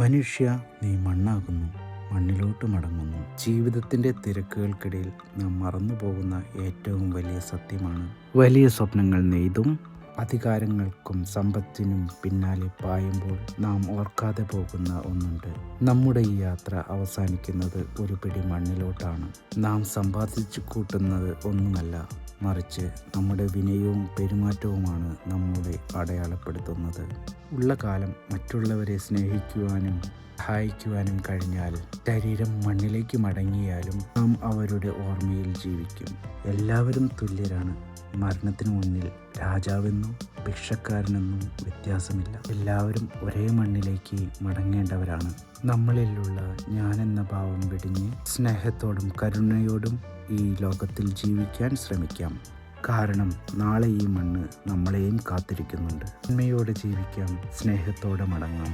മനുഷ്യ, നീ മണ്ണാകുന്നു, മണ്ണിലോട്ട് മടങ്ങുന്നു. ജീവിതത്തിൻ്റെ തിരക്കുകൾക്കിടയിൽ നാം മറന്നുപോകുന്ന ഏറ്റവും വലിയ സത്യമാണ്, വലിയ സ്വപ്നങ്ങൾ നെയ്തും അധികാരങ്ങൾക്കും സമ്പത്തിനും പിന്നാലെ പായുമ്പോൾ നാം ഓർക്കാതെ പോകുന്ന ഒന്നുണ്ട്. നമ്മുടെ ഈ യാത്ര അവസാനിക്കുന്നത് ഒരു പിടി മണ്ണിലോട്ടാണ്. നാം സമ്പാദിച്ചു കൂട്ടുന്നത് ഒന്നുമല്ല, മറിച്ച് നമ്മുടെ വിനയവും പെരുമാറ്റവുമാണ് നമ്മെ അടയാളപ്പെടുത്തുന്നത്. ഉള്ള കാലം മറ്റുള്ളവരെ സ്നേഹിക്കുവാനും സഹായിക്കുവാനും കഴിഞ്ഞാൽ ശരീരം മണ്ണിലേക്ക് മടങ്ങിയാലും നാം അവരുടെ ഓർമ്മയിൽ ജീവിക്കും. എല്ലാവരും തുല്യരാണ്. മരണത്തിന് മുന്നിൽ രാജാവെന്നും ഭിക്ഷക്കാരനെന്നും വ്യത്യാസമില്ല. എല്ലാവരും ഒരേ മണ്ണിലേക്ക് മടങ്ങേണ്ടവരാണ്. നമ്മളിലുള്ള ഞാനെന്ന ഭാവം വെടിഞ്ഞ് സ്നേഹത്തോടും കരുണയോടും ഈ ലോകത്തിൽ ജീവിക്കാൻ ശ്രമിക്കാം. കാരണം നാളെ ഈ മണ്ണ് നമ്മളെയും കാത്തിരിക്കുന്നുണ്ട്. നന്മയോടെ ജീവിക്കാം, സ്നേഹത്തോടെ മടങ്ങാം.